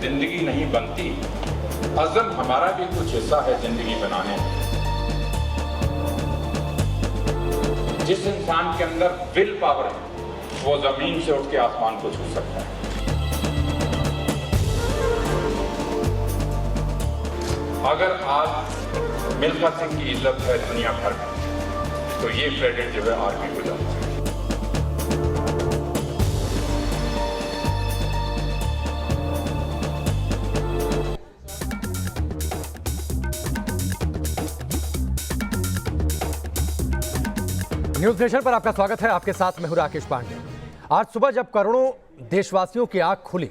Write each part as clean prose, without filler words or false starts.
जिंदगी नहीं बनती, अज़म हमारा भी कुछ हिस्सा है जिंदगी बनाने में। जिस इंसान के अंदर विल पावर है वो जमीन से उठ के आसमान को छू सकता है। अगर आज मिल्खा सिंह की इज्जत है दुनिया भर में, तो ये क्रेडिट जो है आर्मी को जाता है। न्यूज नेशन पर आपका स्वागत है। आपके साथ मैं हूं राकेश पांडे। आज सुबह जब करोड़ों देशवासियों की आंख खुली,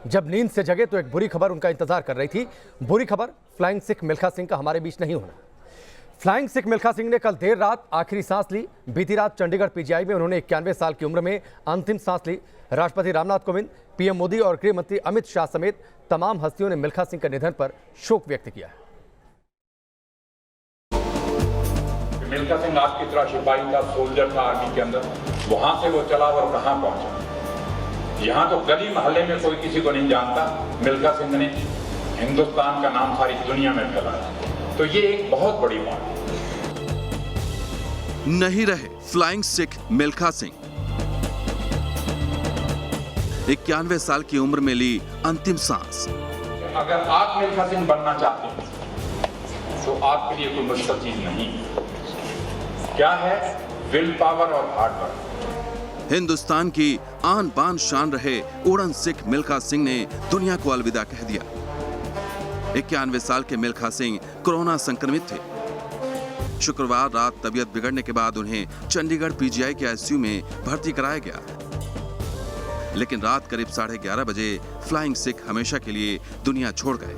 जब नींद से जगे, तो एक बुरी खबर उनका इंतजार कर रही थी। बुरी खबर, फ्लाइंग सिख मिल्खा सिंह का हमारे बीच नहीं होना। फ्लाइंग सिख मिल्खा सिंह ने कल देर रात आखिरी सांस ली। बीती रात चंडीगढ़ पीजीआई में उन्होंने 91 साल की उम्र में अंतिम सांस ली। राष्ट्रपति रामनाथ कोविंद, पीएम मोदी और गृह मंत्री अमित शाह समेत तमाम हस्तियों ने मिल्खा सिंह के निधन पर शोक व्यक्त किया है। मिल्खा सिंह आपकी तरह सिपाही था, सोल्जर था आर्मी के अंदर। वहां से वो चला और कहां पहुंचा। यहाँ तो गली मोहल्ले में कोई किसी को नहीं जानता। मिल्खा सिंह ने हिंदुस्तान का नाम सारी दुनिया में फैलाया। तो ये एक बहुत बड़ी बात है। नहीं रहे फ्लाइंग सिख मिल्खा सिंह। 91 साल की उम्र में ली अंतिम सांस। अगर आप मिल्खा सिंह बनना चाहते हैं तो आपके लिए कोई मुश्किल चीज नहीं। क्या है? विल पावर और हार्ड वर्क। हिंदुस्तान की आन बान शान रहे उड़न सिख मिल्खा सिंह ने दुनिया को अलविदा कह दिया। 91 साल के मिल्खा सिंह कोरोना संक्रमित थे। शुक्रवार रात तबीयत बिगड़ने के बाद उन्हें चंडीगढ़ पीजीआई के आईसीयू में भर्ती कराया गया, लेकिन रात करीब 11:30 बजे फ्लाइंग सिख हमेशा के लिए दुनिया छोड़ गए।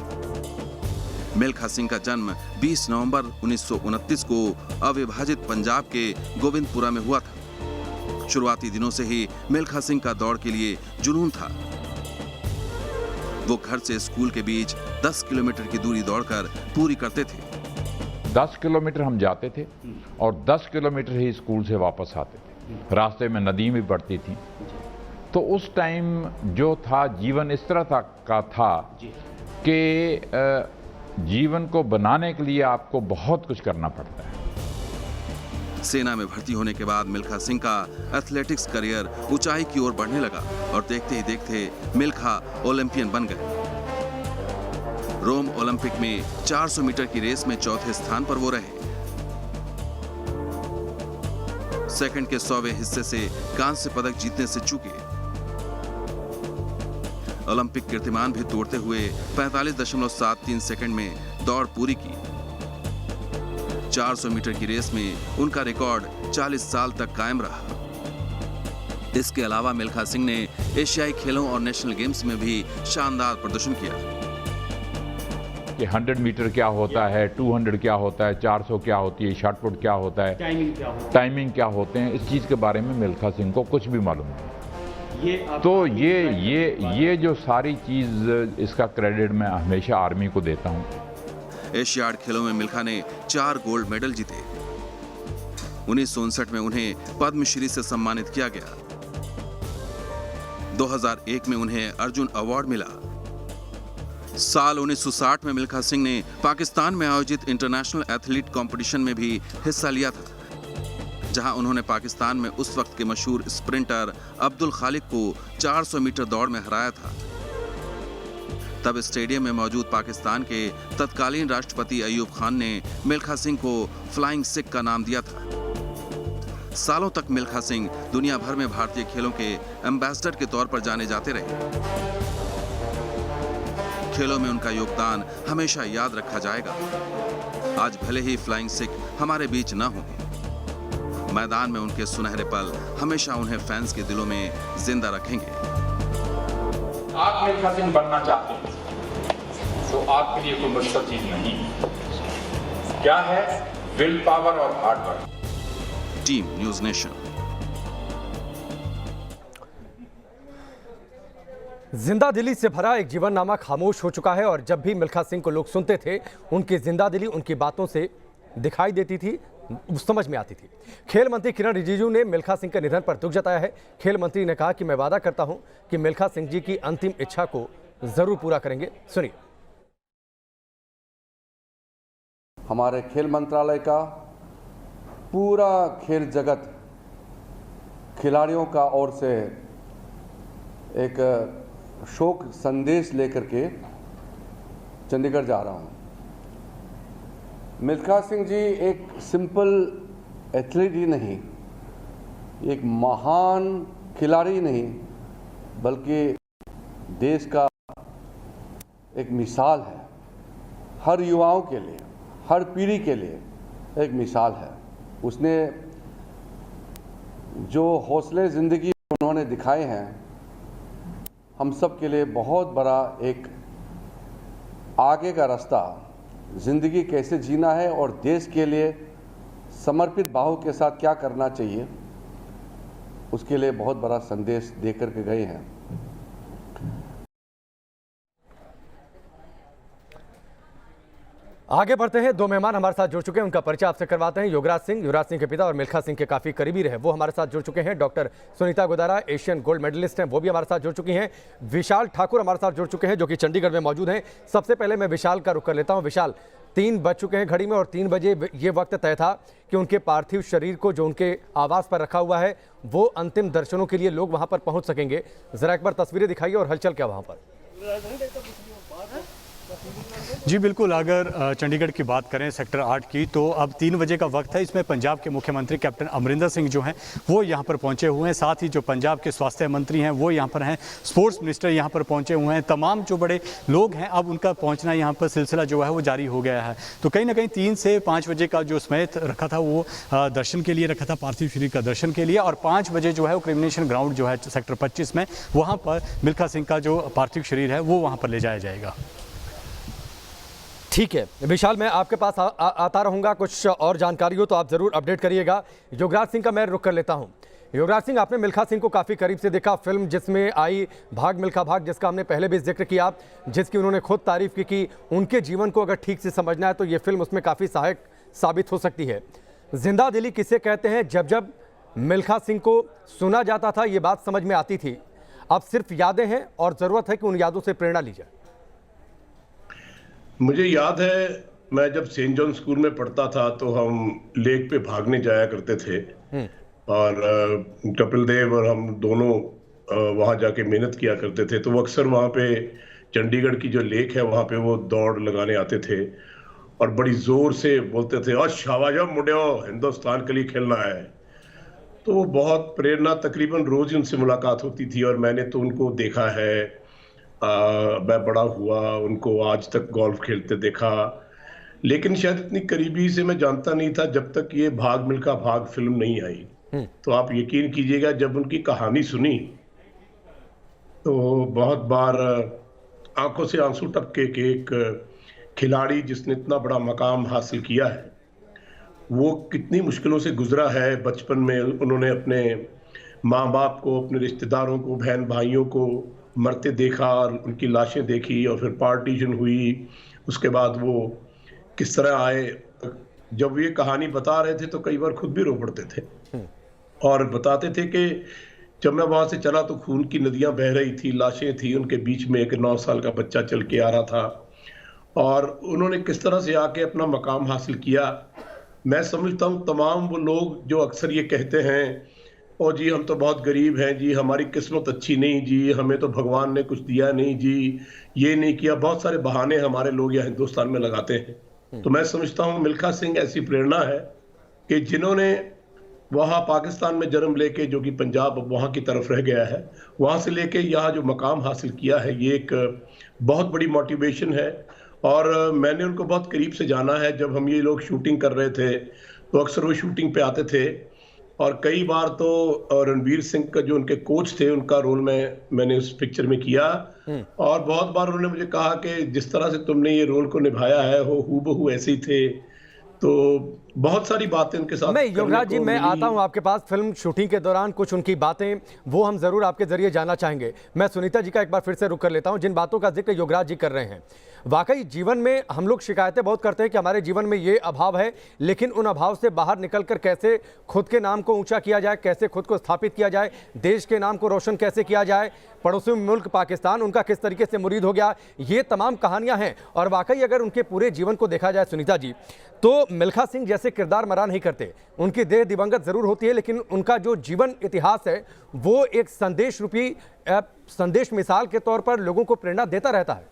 मिल्खा सिंह का जन्म 20 नवंबर 1929 को अविभाजित पंजाब के गोविंदपुरा में हुआ था। शुरुआती दिनों से ही मिल्खा सिंह का दौड़ के लिए जुनून था। वो घर से स्कूल के बीच 10 किलोमीटर की दूरी दौड़कर पूरी करते थे। 10 किलोमीटर हम जाते थे और 10 किलोमीटर ही स्कूल से वापस आते थे। रास्ते में नदी भी बढ़ती थी। तो उस टाइम जो था, जीवन इस तरह का था कि जीवन को बनाने के लिए आपको बहुत कुछ करना पड़ता है। सेना में भर्ती होने के बाद मिल्खा सिंह का एथलेटिक्स करियर ऊंचाई की ओर बढ़ने लगा और देखते ही देखते मिल्खा ओलंपियन बन गए। रोम ओलंपिक में 400 मीटर की रेस में चौथे स्थान पर वो रहे। सेकंड के 100वें हिस्से से कांस्य पदक जीतने से चूके। ओलंपिक कीर्तिमान भी तोड़ते हुए 45.73 सेकंड में दौड़ पूरी की। 400 मीटर की रेस में उनका रिकॉर्ड 40 साल तक कायम रहा। इसके अलावा मिल्खा सिंह ने एशियाई खेलों और नेशनल गेम्स में भी शानदार प्रदर्शन किया। कि 100 मीटर क्या होता है, 200 क्या होता है, 400 क्या होती है, शॉट पुट क्या होता है, टाइमिंग क्या होते हैं, इस चीज के बारे में मिल्खा सिंह को कुछ भी मालूम नहीं। तो ये जो सारी चीज, इसका क्रेडिट मैं हमेशा आर्मी को देता हूँ। एशियाड खेलों में मिल्खा ने 4 गोल्ड मेडल जीते। 1959 में उन्हें पद्मश्री से सम्मानित किया गया। 2001 में उन्हें अर्जुन अवार्ड मिला। साल 1960 में मिल्खा सिंह ने पाकिस्तान में आयोजित इंटरनेशनल एथलीट कंपटीशन में भी हिस्सा लिया था, जहां उन्होंने पाकिस्तान में उस वक्त के मशहूर स्प्रिंटर अब्दुल खालिक को 400 मीटर दौड़ में हराया था। तब स्टेडियम में मौजूद पाकिस्तान के तत्कालीन राष्ट्रपति अयूब खान ने मिल्खा सिंह को फ्लाइंग सिख का नाम दिया था। सालों तक मिल्खा सिंह दुनिया भर में भारतीय खेलों के एम्बेसडर के तौर पर जाने जाते रहे। खेलों में उनका योगदान हमेशा याद रखा जाएगा। आज भले ही फ्लाइंग सिख हमारे बीच न हो, मैदान में उनके सुनहरे पल हमेशा उन्हें फैंस के दिलों में जिंदा रखेंगे। आप मिल्खा सिंह बनना चाहते हैं तो आपके लिए कोई मुश्किल चीज नहीं। क्या है? विल पावर और hard work. Team news nation. जिंदा दिली से भरा एक जीवननामा खामोश हो चुका है और जब भी मिल्खा सिंह को लोग सुनते थे, उनकी जिंदा दिली उनकी बातों से दिखाई देती थी, समझ में आती थी। खेल मंत्री किरण रिजिजू ने मिल्खा सिंह के निधन पर दुख जताया है। खेल मंत्री ने कहा कि मैं वादा करता हूं कि मिल्खा सिंह जी की अंतिम इच्छा को जरूर पूरा करेंगे। सुनिए। हमारे खेल मंत्रालय का पूरा खेल जगत खिलाड़ियों का ओर से एक शोक संदेश लेकर के चंडीगढ़ जा रहा हूं। मिल्खा सिंह जी एक सिंपल एथलीट ही नहीं, एक महान खिलाड़ी नहीं, बल्कि देश का एक मिसाल है। हर युवाओं के लिए, हर पीढ़ी के लिए एक मिसाल है। उसने जो हौसले ज़िंदगी उन्होंने दिखाए हैं, हम सब के लिए बहुत बड़ा एक आगे का रास्ता, ज़िंदगी कैसे जीना है और देश के लिए समर्पित भाव के साथ क्या करना चाहिए, उसके लिए बहुत बड़ा संदेश देकर के गए हैं। आगे बढ़ते हैं। दो मेहमान हमारे साथ जुड़ चुके हैं, उनका परिचय आपसे करवाते हैं। युवराज सिंह के पिता और मिल्खा सिंह के काफ़ी करीबी रहे, वो हमारे साथ जुड़ चुके हैं। Doctor Sunita Godara, Asian gold medallist हैं, वो भी हमारे साथ जुड़ चुकी हैं। विशाल ठाकुर हमारे साथ जुड़ चुके हैं, जो कि चंडीगढ़ में मौजूद हैं। सबसे पहले मैं विशाल का रुख कर लेता हूँ। विशाल, 3 बज चुके हैं घड़ी में और 3 बजे ये वक्त तय था कि उनके पार्थिव शरीर को जो उनके आवास पर रखा हुआ है, वो अंतिम दर्शनों के लिए लोग वहाँ पर पहुँच सकेंगे। ज़रा एक बार तस्वीरें दिखाइए और हलचल क्या वहाँ पर। जी बिल्कुल, अगर चंडीगढ़ की बात करें सेक्टर 8 की, तो अब 3 बजे का वक्त है। इसमें पंजाब के मुख्यमंत्री कैप्टन अमरिंदर सिंह जो हैं वो यहाँ पर पहुँचे हुए हैं। साथ ही जो पंजाब के स्वास्थ्य मंत्री हैं वो यहाँ पर हैं, स्पोर्ट्स मिनिस्टर यहाँ पर पहुँचे हुए हैं। तमाम जो बड़े लोग हैं, अब उनका पहुँचना यहाँ पर सिलसिला जो है वो जारी हो गया है। तो कहीं ना कहीं 3 से 5 बजे का जो समय रखा था वो दर्शन के लिए रखा था, पार्थिव शरीर का दर्शन के लिए। और 5 बजे जो है वो क्रिमिनेशन ग्राउंड जो है सेक्टर 25 में, वहाँ पर मिल्खा सिंह का जो पार्थिव शरीर है वो वहाँ पर ले जाया जाएगा। ठीक है विशाल, मैं आपके पास आता रहूंगा। कुछ और जानकारी हो तो आप ज़रूर अपडेट करिएगा। युवराज सिंह का मैं रुख कर लेता हूं। युवराज सिंह, आपने मिल्खा सिंह को काफ़ी करीब से देखा। फिल्म जिसमें आई भाग मिल्खा भाग, जिसका हमने पहले भी जिक्र किया, जिसकी उन्होंने खुद तारीफ की कि उनके जीवन को अगर ठीक से समझना है तो ये फिल्म उसमें काफ़ी सहायक साबित हो सकती है। जिंदा दिली किसे कहते हैं? जब जब मिल्खा सिंह को सुना जाता था ये बात समझ में आती थी। अब सिर्फ यादें हैं और ज़रूरत है कि उन यादों से प्रेरणा ली जाए। मुझे याद है, मैं जब सेंट जॉन स्कूल में पढ़ता था तो हम लेक पे भागने जाया करते थे और कपिल देव और हम दोनों वहां जाके मेहनत किया करते थे। तो वो अक्सर वहां पे चंडीगढ़ की जो लेक है वहां पे वो दौड़ लगाने आते थे और बड़ी जोर से बोलते थे, और शाबाश मुंडियो, हिंदुस्तान के लिए खेलना है। तो वो बहुत प्रेरणा, तकरीबन रोज उनसे मुलाकात होती थी और मैंने तो उनको देखा है। मैं बड़ा हुआ, उनको आज तक गोल्फ खेलते देखा, लेकिन शायद इतनी करीबी से मैं जानता नहीं था जब तक ये भाग मिल्खा भाग फिल्म नहीं आई। तो आप यकीन कीजिएगा, जब उनकी कहानी सुनी तो बहुत बार आंखों से आंसू टपके कि एक खिलाड़ी जिसने इतना बड़ा मकाम हासिल किया है, वो कितनी मुश्किलों से गुजरा है। बचपन में उन्होंने अपने माँ बाप को, अपने रिश्तेदारों को, बहन भाइयों को मरते देखा और उनकी लाशें देखी, और फिर पार्टीशन हुई। उसके बाद वो किस तरह आए। जब ये कहानी बता रहे थे तो कई बार खुद भी रो पड़ते थे और बताते थे कि जब मैं वहां से चला तो खून की नदियां बह रही थी, लाशें थी, उनके बीच में एक 9 साल का बच्चा चल के आ रहा था और उन्होंने किस तरह से आके अपना मकाम हासिल किया। मैं समझता हूँ तमाम वो लोग जो अक्सर ये कहते हैं, ओ जी हम तो बहुत गरीब हैं जी, हमारी किस्मत अच्छी नहीं जी, हमें तो भगवान ने कुछ दिया नहीं जी, ये नहीं किया, बहुत सारे बहाने हमारे लोग यहाँ हिंदुस्तान में लगाते हैं। तो मैं समझता हूँ मिल्खा सिंह ऐसी प्रेरणा है कि जिन्होंने वहाँ पाकिस्तान में जन्म लेके, जो कि पंजाब अब वहाँ की तरफ रह गया है, वहाँ से लेके यहाँ जो मकाम हासिल किया है, ये एक बहुत बड़ी मोटिवेशन है। और मैंने उनको बहुत करीब से जाना है। जब हम ये लोग शूटिंग कर रहे थे तो अक्सर वो शूटिंग पे आते थे और कई बार तो रणवीर सिंह का जो उनके कोच थे, उनका रोल मैंने उस पिक्चर में किया और बहुत बार उन्होंने मुझे कहा कि जिस तरह से तुमने ये रोल को निभाया है वो हूबहू ऐसे ही थे। तो बहुत सारी बातें उनके साथ मैं करने योगराज जी को मैं मिली। आता हूं आपके पास फिल्म शूटिंग के दौरान कुछ उनकी बातें वो हम जरूर आपके जरिए जानना चाहेंगे। मैं सुनीता जी का एक बार फिर से रुक कर लेता हूं। जिन बातों का जिक्र योगराज जी कर रहे हैं, वाकई जीवन में हम लोग शिकायतें बहुत करते हैं कि हमारे जीवन में ये अभाव है, लेकिन उन अभाव से बाहर निकलकर कैसे खुद के नाम को ऊंचा किया जाए, कैसे खुद को स्थापित किया जाए, देश के नाम को रोशन कैसे किया जाए, पड़ोसी मुल्क पाकिस्तान उनका किस तरीके से मुरीद हो गया, ये तमाम कहानियां हैं। और वाकई अगर उनके पूरे जीवन को देखा जाए सुनीता जी, तो मिल्खा सिंह जैसे किरदार मरा नहीं करते। उनकी देह दिवंगत जरूर होती है, लेकिन उनका जो जीवन इतिहास है वो एक संदेश रूपी संदेश मिसाल के तौर पर लोगों को प्रेरणा देता रहता है।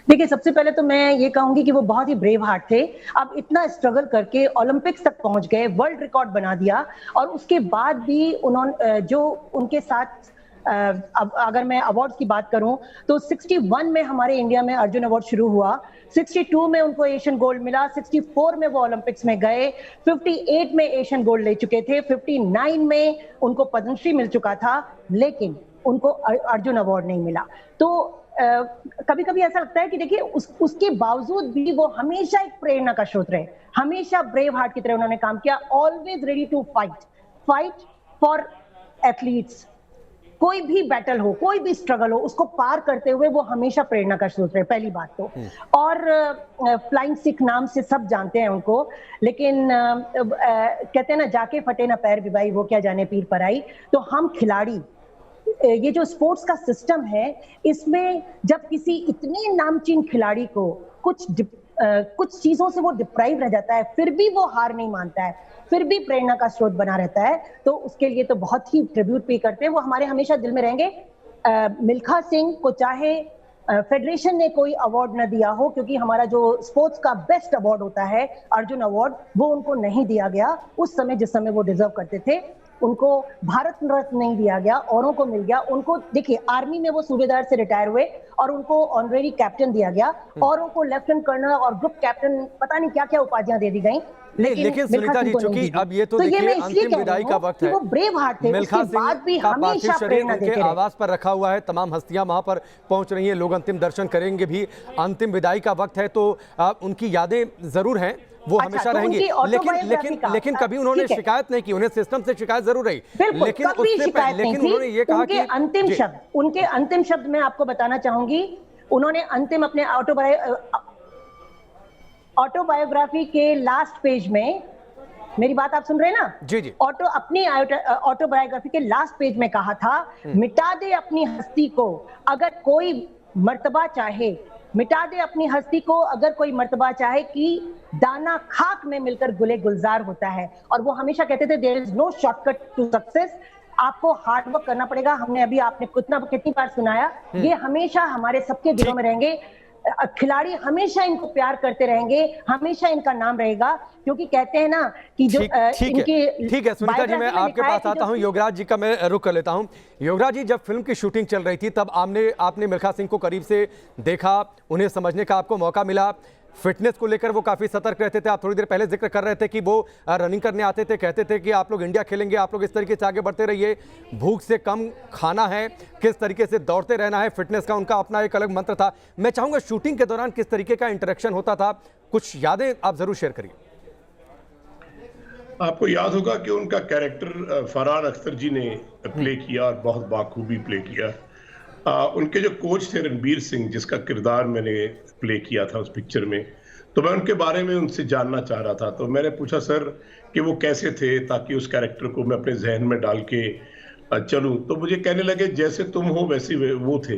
देखिए, सबसे पहले तो मैं ये कहूंगी कि वो बहुत ही ब्रेव हार्ट थे। अब इतना स्ट्रगल करके ओलंपिक्स तक पहुंच गए, वर्ल्ड रिकॉर्ड बना दिया, और उसके बाद भी उन्होंने जो उनके साथ अब अगर मैं अवार्ड्स की बात करूं तो 61 में हमारे इंडिया में अर्जुन अवार्ड शुरू हुआ, 62 में उनको एशियन गोल्ड मिला, 64 में वो ओलंपिक्स में गए, 58 में एशियन गोल्ड ले चुके थे, 59 में उनको पद्मश्री मिल चुका था, लेकिन उनको अर्जुन अवार्ड नहीं मिला। तो कभी कभी ऐसा लगता है कि देखिए उसके बावजूद भी वो हमेशा एक प्रेरणा का स्रोत रहे, हमेशा ब्रेव हार्ट की तरह उन्होंने काम किया, always ready to fight for athletes. कोई भी बैटल हो, कोई भी स्ट्रगल हो, उसको पार करते हुए वो हमेशा प्रेरणा का स्रोत रहे, पहली बात तो। और फ्लाइंग सिख नाम से सब जानते हैं उनको, लेकिन कहते हैं ना, जाके फटे ना पैर बिबाई, वो क्या जाने पीर पर आई। तो हम खिलाड़ी, ये जो स्पोर्ट्स का सिस्टम है, इसमें जब किसी इतने नामचीन खिलाड़ी को कुछ चीजों से वो डिप्राइव रह जाता है, फिर भी वो हार नहीं मानता है, फिर भी प्रेरणा का स्रोत बना रहता है, तो उसके लिए तो बहुत ही ट्रिब्यूट पे करते हैं। वो हमारे हमेशा दिल में रहेंगे। मिल्खा सिंह को चाहे फेडरेशन ने कोई अवार्ड न दिया हो, क्योंकि हमारा जो स्पोर्ट्स का बेस्ट अवार्ड होता है अर्जुन अवार्ड, वो उनको नहीं दिया गया उस समय जिस समय वो डिजर्व करते थे। उनको भारत रत्न नहीं दिया गया, औरों को मिल गया। उनको देखिए, आर्मी में वो सूबेदार से रिटायर हुए और उनको ऑनरेरी कैप्टन दिया गया, औरों को लेफ्टिनेंट कर्नल और ग्रुप कैप्टन, पता नहीं क्या क्या उपाधियां दे दी गई। लेकिन सुनीता जी, चूंकि अब ये तो देखिए अंतिम विदाई का वक्त है, वो ब्रेव हार्ट थे, मिल्खा उसके बाद भी सिंह का पार्थिव हमेशा शरीर प्रेरणा उनके देते रहे। आवास पर रखा हुआ है, तमाम हस्तियां वहां पर पहुंच रही हैं, लोग अंतिम दर्शन करेंगे भी। अंतिम विदाई का वक्त है, तो उनकी यादें जरूर हैं, वो हमेशा तो रहेंगी। लेकिन कभी उन्होंने शिकायत नहीं की, उन्हें सिस्टम से शिकायत जरूर रही, लेकिन उन्होंने ये कहा कि उनके अंतिम शब्द मैं आपको बताना चाहूंगी। उन्होंने अंतिम अपने ऑटोबायोग्राफी के लास्ट पेज में, मेरी बात आप सुन रहे हैं ना जी जी, अपनी ऑटोबायोग्राफी के लास्ट पेज में कहा था, मिटा दे अपनी हस्ती को अगर कोई मर्तबा चाहे, मिटा दे अपनी हस्ती को अगर कोई मर्तबा चाहे, कि दाना खाक में मिलकर गुले गुलजार होता है। और वो हमेशा कहते थे, there is no shortcut to success, आपको हार्ड वर्क करना पड़ेगा। हमने अभी आपने कितनी बार सुनाया, ये हमेशा हमारे सबके दिलों में रहेंगे। खिलाड़ी हमेशा इनको प्यार करते रहेंगे, हमेशा इनका नाम रहेगा, क्योंकि कहते हैं ना कि जो ठीक है सुनीता जी, मैं आपके पास आता हूं। योगराज जी का मैं रुख कर लेता हूं। योगराज जी, जब फिल्म की शूटिंग चल रही थी तब आपने मिल्खा सिंह को करीब से देखा, उन्हें समझने का आपको मौका मिला। फिटनेस को लेकर वो काफ़ी सतर्क रहते थे। आप थोड़ी देर पहले जिक्र कर रहे थे कि वो रनिंग करने आते थे, कहते थे कि आप लोग इंडिया खेलेंगे, आप लोग इस तरीके से आगे बढ़ते रहिए, भूख से कम खाना है, किस तरीके से दौड़ते रहना है, फिटनेस का उनका अपना एक अलग मंत्र था। मैं चाहूँगा शूटिंग के दौरान किस तरीके का इंटरेक्शन होता था, कुछ यादें आप ज़रूर शेयर करिए। आपको याद होगा कि उनका कैरेक्टर फरहान अख्तर जी ने प्ले किया और बहुत बाखूबी प्ले किया। उनके जो कोच थे रणबीर सिंह, जिसका किरदार मैंने प्ले किया था उस पिक्चर में, तो मैं उनके बारे में उनसे जानना चाह रहा था। तो मैंने पूछा सर कि वो कैसे थे, ताकि उस कैरेक्टर को मैं अपने जहन में डाल के चलूं। तो मुझे कहने लगे जैसे तुम हो वैसे वो थे।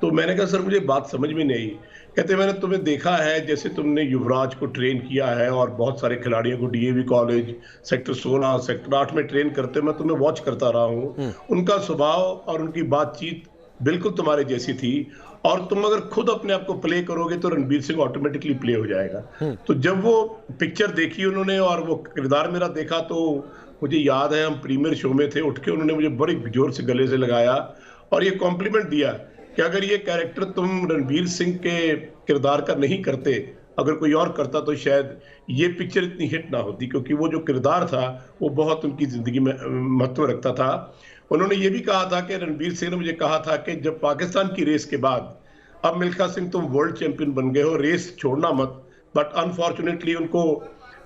तो मैंने कहा सर मुझे बात समझ में नहीं। कहते मैंने तुम्हें देखा है जैसे तुमने युवराज को ट्रेन किया है और बहुत सारे खिलाड़ियों को डीएवी कॉलेज, सेक्टर 16, सेक्टर 8 में ट्रेन करते, मैं तुम्हें वॉच करता रहा हूँ। उनका स्वभाव और उनकी बातचीत बिल्कुल तुम्हारे जैसी थी, और तुम अगर खुद अपने आप को प्ले करोगे तो रणबीर सिंह ऑटोमेटिकली प्ले हो जाएगा। तो जब वो पिक्चर देखी उन्होंने और वो किरदार मेरा देखा, तो मुझे याद है हम प्रीमियर शो में थे, उठ के उन्होंने मुझे बड़ी जोर से गले से लगाया और ये कॉम्प्लीमेंट दिया कि अगर ये कैरेक्टर तुम रणबीर सिंह के किरदार का नहीं करते, अगर कोई और करता तो शायद ये पिक्चर इतनी हिट ना होती, क्योंकि वो जो किरदार था वो बहुत उनकी जिंदगी में महत्व रखता था। उन्होंने ये भी कहा था कि रणबीर सिंह ने मुझे कहा था कि जब पाकिस्तान की रेस के बाद अब मिल्खा सिंह तुम वर्ल्ड चैंपियन बन गए हो, रेस छोड़ना मत। बट अनफॉर्चुनेटली उनको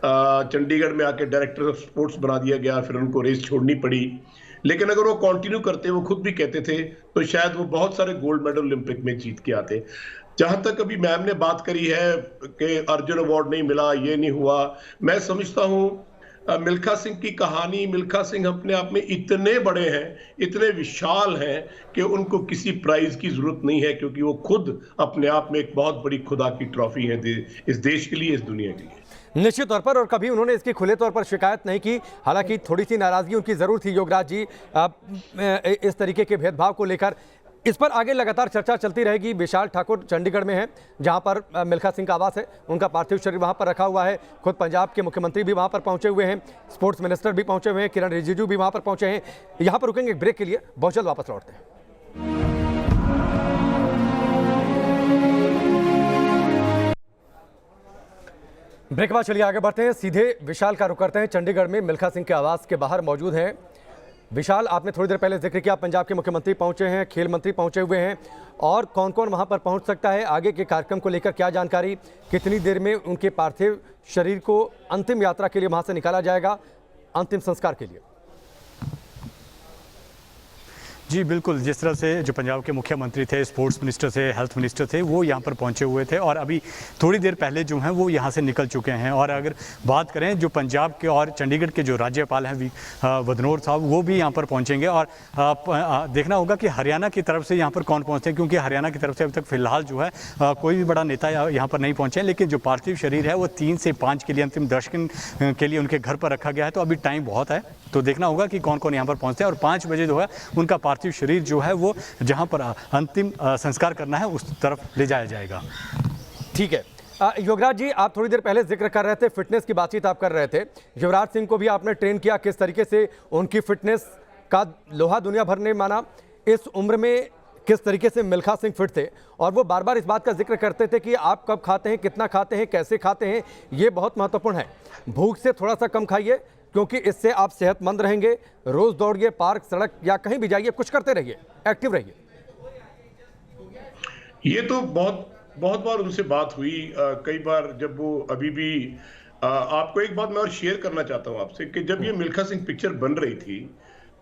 चंडीगढ़ में आके डायरेक्टर ऑफ स्पोर्ट्स बना दिया गया, फिर उनको रेस छोड़नी पड़ी। लेकिन अगर वो कंटिन्यू करते, वो खुद भी कहते थे, तो शायद वो बहुत सारे गोल्ड मेडल ओलंपिक में जीत के आते। जहां तक अभी मैम ने बात करी है कि अर्जुन अवार्ड नहीं मिला, ये नहीं हुआ, मैं समझता हूं मिल्खा सिंह की कहानी, मिल्खा सिंह अपने आप में इतने बड़े हैं, इतने विशाल हैं कि उनको किसी प्राइज की जरूरत नहीं है, क्योंकि वो खुद अपने आप में एक बहुत बड़ी खुदा की ट्रॉफी है इस देश के लिए, इस दुनिया के लिए। निश्चित तौर पर, और कभी उन्होंने इसकी खुले तौर पर शिकायत नहीं की। हालांकि थोड़ी सी नाराजगी उनकी जरूर थी योगराज जी इस तरीके के भेदभाव को लेकर। इस पर आगे लगातार चर्चा चलती रहेगी। विशाल ठाकुर चंडीगढ़ में हैं, जहां पर मिल्खा सिंह का आवास है, उनका पार्थिव शरीर वहां पर रखा हुआ है। खुद पंजाब के मुख्यमंत्री भी वहां पर पहुंचे हुए हैं, स्पोर्ट्स मिनिस्टर भी पहुंचे हुए हैं, किरण रिजिजू भी वहां पर पहुंचे हैं। यहां पर रुकेंगे एक ब्रेक के लिए, बहुत जल्द वापस लौटते हैं। ब्रेक के बाद चलिए आगे बढ़ते हैं, सीधे विशाल का रुख करते हैं। चंडीगढ़ में मिल्खा सिंह के आवास के बाहर मौजूद हैं विशाल। आपने थोड़ी देर पहले जिक्र किया, पंजाब के मुख्यमंत्री पहुंचे हैं, खेल मंत्री पहुंचे हुए हैं, और कौन कौन वहां पर पहुंच सकता है, आगे के कार्यक्रम को लेकर क्या जानकारी, कितनी देर में उनके पार्थिव शरीर को अंतिम यात्रा के लिए वहां से निकाला जाएगा, अंतिम संस्कार के लिए? जी बिल्कुल, जिस तरह से जो पंजाब के मुख्यमंत्री थे, स्पोर्ट्स मिनिस्टर थे, हेल्थ मिनिस्टर थे, वो यहाँ पर पहुँचे हुए थे, और अभी थोड़ी देर पहले जो हैं वो यहाँ से निकल चुके हैं। और अगर बात करें जो पंजाब के और चंडीगढ़ के जो राज्यपाल हैं बदनौर साहब, वो भी यहाँ पर पहुँचेंगे। और देखना होगा कि हरियाणा की तरफ से यहाँ पर कौन पहुँचते हैं, क्योंकि हरियाणा की तरफ से अभी तक फिलहाल जो है कोई भी बड़ा नेता यहाँ पर नहीं पहुँचे हैं। लेकिन जो पार्थिव शरीर है वो 3 से 5 के लिए अंतिम दर्शन के लिए उनके घर पर रखा गया है, तो अभी टाइम बहुत है, तो देखना होगा कि कौन कौन यहाँ पर पहुँचते हैं। और 5 बजे जो है उनका पार्थिव शरीर जो है वो जहां पर अंतिम संस्कार करना है उस तरफ ले जाया जाएगा। ठीक है योगराज जी, आप थोड़ी देर पहले जिक्र कर रहे थे, फिटनेस की बातचीत आप कर रहे थे। युवराज सिंह को भी आपने ट्रेन किया, किस तरीके से उनकी फिटनेस का लोहा दुनिया भर ने माना। इस उम्र में किस तरीके से मिल्खा सिंह फिट थे, और वो बार बार इस बात का जिक्र करते थे कि आप कब खाते हैं, कितना खाते हैं, कैसे खाते हैं, ये बहुत महत्वपूर्ण है। भूख से थोड़ा सा कम खाइए, क्योंकि इससे आप सेहतमंद रहेंगे। रोज दौड़िए, पार्क, सड़क या कहीं भी जाइए, कुछ करते रहिए, एक्टिव रहिए। ये तो बहुत बार उनसे बात हुई, कई बार जब वो अभी भी आपको एक बात मैं और शेयर करना चाहता हूं आपसे, कि जब ये मिल्खा सिंह पिक्चर बन रही थी,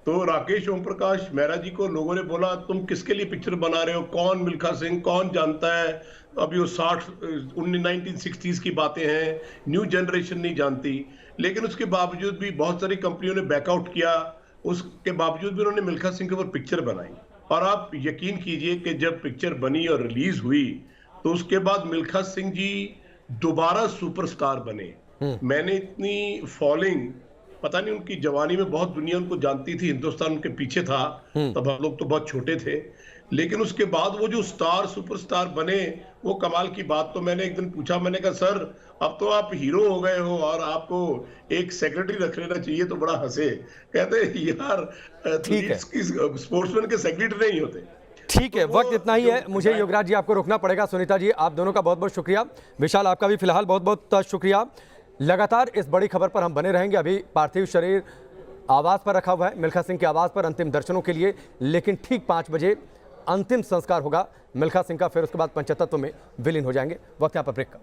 तो राकेश ओम प्रकाश मेहरा जी को लोगों ने बोला, तुम किसके लिए पिक्चर बना रहे हो, कौन मिल्खा सिंह, कौन जानता है। अभी वो 1960s की बातें हैं, न्यू जनरेशन नहीं जानती। लेकिन उसके बावजूद भी बहुत सारी कंपनियों ने बैकआउट किया, उसके बावजूद भी उन्होंने मिल्खा सिंह के ऊपर पिक्चर बनाई। और आप यकीन कीजिए कि जब पिक्चर बनी और रिलीज हुई, तो उसके बाद मिल्खा सिंह जी दोबारा सुपरस्टार बने। मैंने इतनी फॉलोइंग, पता नहीं, उनकी जवानी में बहुत दुनिया उनको जानती थी, हिंदुस्तान उनके पीछे था, तब हम लोग तो बहुत छोटे थे। लेकिन उसके बाद वो जो सुपरस्टार बने, वो कमाल की बात। तो मैंने एक दिन पूछा, मैंने कहा सर अब तो आप हीरो हो गए हो और आपको एक सेक्रेटरी रख लेना चाहिए, तो बड़ा हंसे। कहते यार स्पोर्ट्समैन के सेक्रेटरी नहीं होते। ठीक है, वक्त इतना ही है, मुझे योगराज जी आपको रोकना पड़ेगा। सुनीता जी, आप दोनों का बहुत बहुत शुक्रिया। विशाल, आपका भी फिलहाल बहुत बहुत शुक्रिया। लगातार इस बड़ी खबर पर हम बने रहेंगे। अभी पार्थिव शरीर आवास पर रखा हुआ है, मिल्खा सिंह के आवास पर अंतिम दर्शनों के लिए, लेकिन ठीक 5 बजे अंतिम संस्कार होगा मिल्खा सिंह का, फिर उसके बाद पंचतत्व में विलीन हो जाएंगे। वक्त यहाँ पर ब्रेक का।